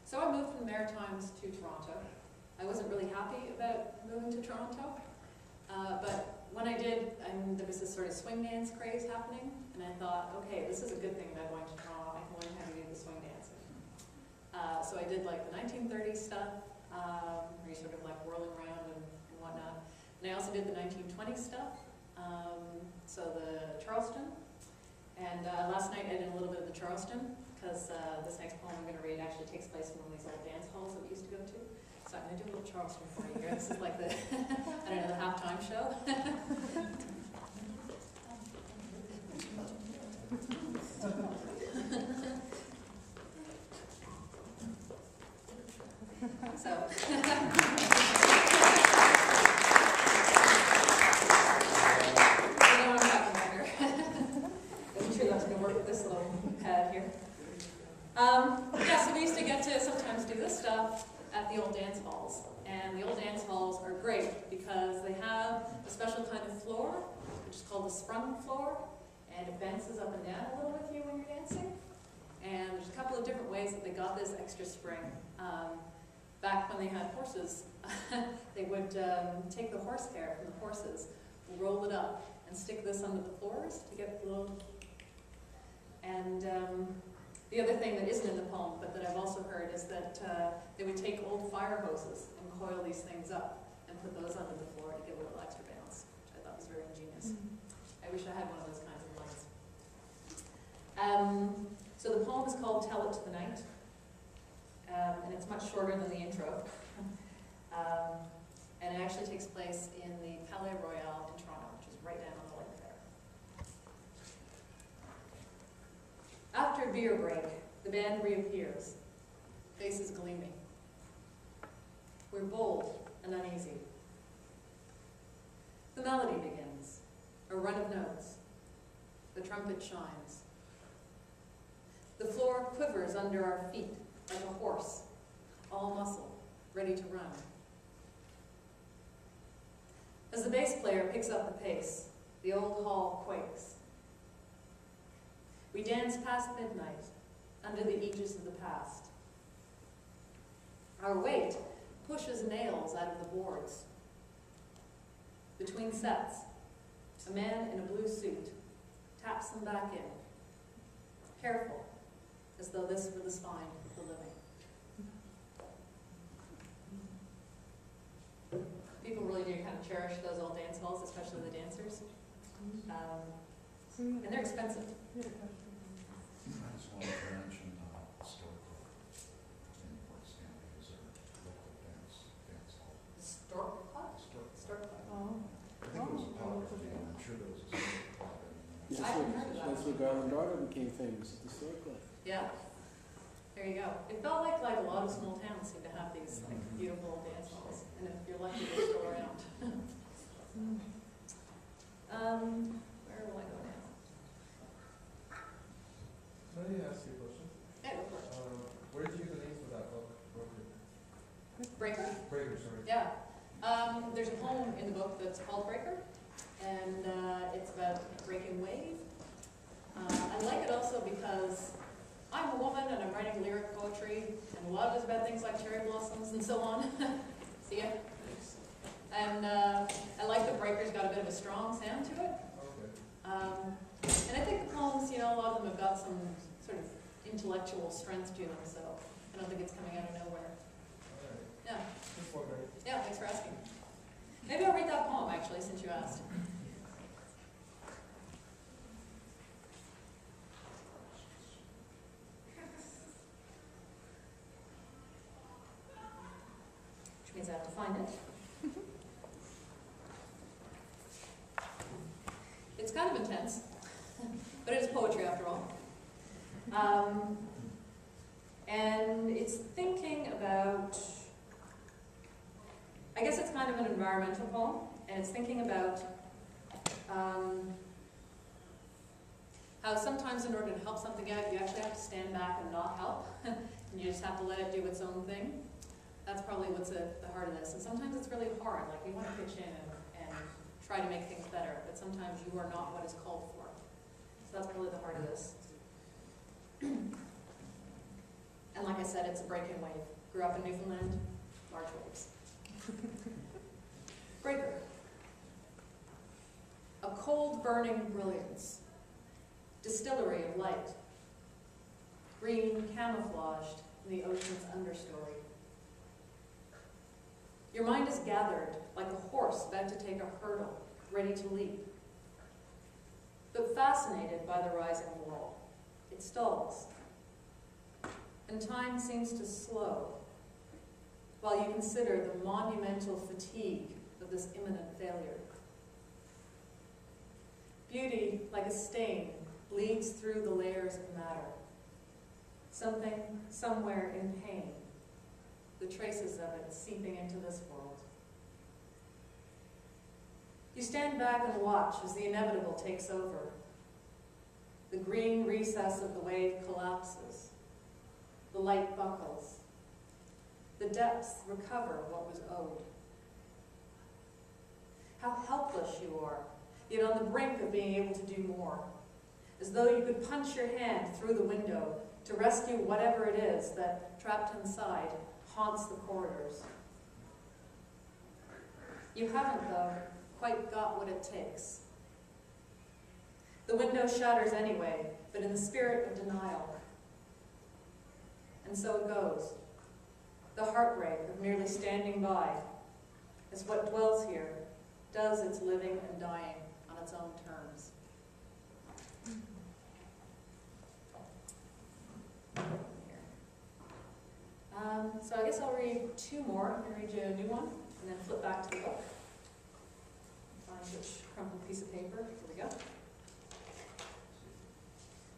So I moved from the Maritimes to Toronto. I wasn't really happy about moving to Toronto, but when I did, there was this sort of swing dance craze happening, and I thought, okay, this is a good thing about going to Toronto. I can learn how to do the swing dancing. So I did like the 1930s stuff, where you sort of like whirling around and whatnot. And I also did the 1920s stuff, so the Charleston. And last night I did a little bit of the Charleston, because this next poem I'm going to read actually takes place in one of these old dance halls that we used to go to. So I'm going to do a little Charleston for you here. This is like the, I don't know, the halftime show. Yeah, so we used to get to sometimes do this stuff at the old dance halls. And the old dance halls are great because they have a special kind of floor, which is called the sprung floor, and it bounces up and down a little with you when you're dancing. And there's a couple of different ways that they got this extra spring. Back when they had horses, they would take the horsehair from the horses, roll it up, and stick this under the floors to get the little... And the other thing that isn't in the poem, but that I've also heard, is that they would take old fire hoses and coil these things up and put those under the floor to give a little extra bounce, which I thought was very ingenious. I wish I had one of those kinds of lights. So the poem is called Tell It to the Night, and it's much shorter than the intro. And it actually takes place in the Palais Royal in Toronto, which is right down on the lake there. After beer break, the band reappears, faces gleaming. We're bold and uneasy. The melody begins, a run of notes. The trumpet shines. The floor quivers under our feet like a horse, all muscle, ready to run. As the bass player picks up the pace, the old hall quakes. We dance past midnight, under the aegis of the past. Our weight pushes nails out of the boards. Between sets, a man in a blue suit taps them back in, careful, as though this were the spine of the living. People really do kind of cherish those old dance halls, especially the dancers. And they're expensive. I just wanted to mention Stork in Port Stanley is a local dance hall. Stork Club? Stork Club. I think it was a popular game. I'm sure there was a Stork Club. I haven't heard of that. That's where Garland Daughter became famous at the Stork Club. Yeah. There you go. It felt like a lot of small towns seem to have these like beautiful dance halls, and if you're lucky, they're still around. Where will I go now? Let me ask you a question. Yeah, go for it. Where did you get the name for that book? Breaker? Breaker, sorry. Yeah. There's a poem in the book that's called Breaker, and it's about breaking wave. I like it also because I'm a woman and I'm writing lyric poetry, and a lot of it's about things like cherry blossoms and so on. See ya? And I like that Breaker's got a bit of a strong sound to it. Okay. And I think the poems, a lot of them have got some sort of intellectual strength to them, so I don't think it's coming out of nowhere. All right. Yeah. Just wondering. Yeah, thanks for asking. Maybe I'll read that poem, actually, since you asked. Which means I have to find it. It's kind of intense, but it is poetry after all. And it's thinking about, I guess it's kind of an environmental poem, and it's thinking about how sometimes in order to help something out, you actually have to stand back and not help, and you just have to let it do its own thing. That's probably what's at the heart of this. And sometimes it's really hard, like you want to pitch in and try to make things better, but sometimes you are not what is called for. So that's really the heart of this. And like I said, it's a breaking wave. Grew up in Newfoundland, large waves. Breaker. A cold burning brilliance. Distillery of light. Green camouflaged in the ocean's understory. Your mind is gathered like a horse about to take a hurdle, ready to leap. But fascinated by the rising wall, it stalls. And time seems to slow, while you consider the monumental fatigue of this imminent failure. Beauty, like a stain, bleeds through the layers of matter. Something, somewhere in pain, the traces of it seeping into this world. You stand back and watch as the inevitable takes over. The green recess of the wave collapses. The light buckles. The depths recover what was owed. How helpless you are, yet on the brink of being able to do more, as though you could punch your hand through the window to rescue whatever it is that, trapped inside, haunts the corridors. You haven't, though, quite got what it takes. The window shatters anyway, but in the spirit of denial. And so it goes. The heartbreak of merely standing by is what dwells here, does its living and dying on its own terms. So I guess I'll read two more. I'm going to read you a new one, and then flip back to the book. Find which crumpled piece of paper. Here we go.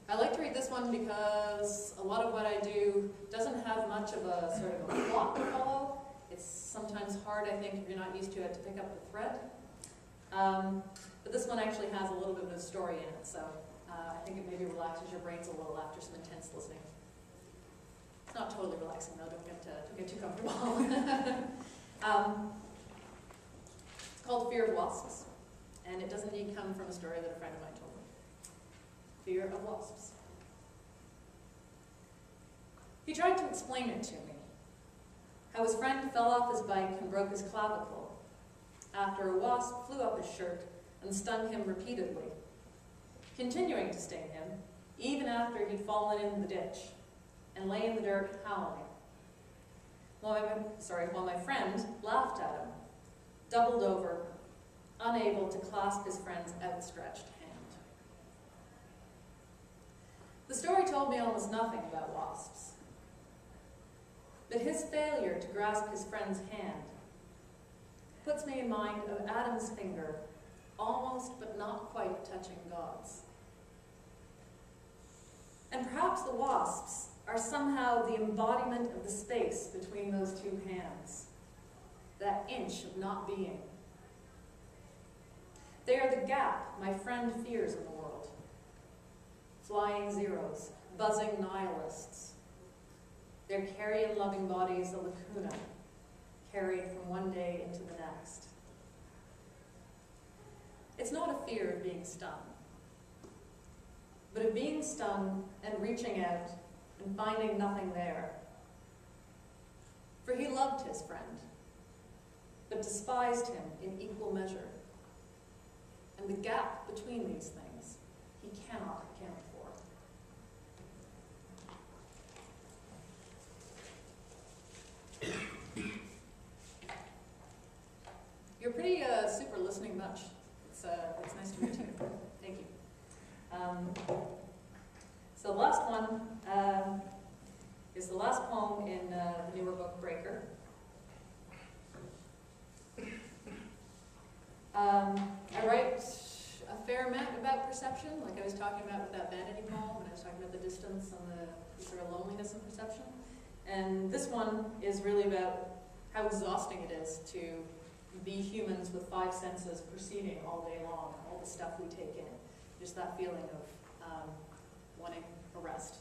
I like to read this one because a lot of what I do doesn't have much of a sort of a plot to follow. It's sometimes hard, I think, if you're not used to it, to pick up the thread. But this one actually has a little bit of a story in it, so I think it maybe relaxes your brains a little after some intense listening. It's not totally relaxing though, don't get too comfortable. It's called Fear of Wasps, and it doesn't indeed come from a story that a friend of mine told me. Fear of wasps. He tried to explain it to me, how his friend fell off his bike and broke his clavicle after a wasp flew up his shirt and stung him repeatedly, continuing to sting him even after he'd fallen in the ditch and lay in the dirt howling. While my friend laughed at him, doubled over, unable to clasp his friend's outstretched hand. The story told me almost nothing about wasps, but his failure to grasp his friend's hand puts me in mind of Adam's finger, almost but not quite touching God's. And perhaps the wasps are somehow the embodiment of the space between those two hands, that inch of not being. They are the gap my friend fears in the world. Flying zeros, buzzing nihilists. Their carrion-loving bodies a lacuna, carried from one day into the next. It's not a fear of being stung, but of being stung and reaching out and finding nothing there. For he loved his friend, but despised him in equal measure. And the gap between these things he cannot account for. You're a pretty super listening bunch. It's nice to meet you. Thank you. So the last one is the last poem in the newer book, Breaker. I write a fair amount about perception, like I was talking about with that vanity poem, and I was talking about the distance and the sort of loneliness and perception. And this one is really about how exhausting it is to be humans with five senses perceiving all day long, all the stuff we take in. Just that feeling of wanting a rest.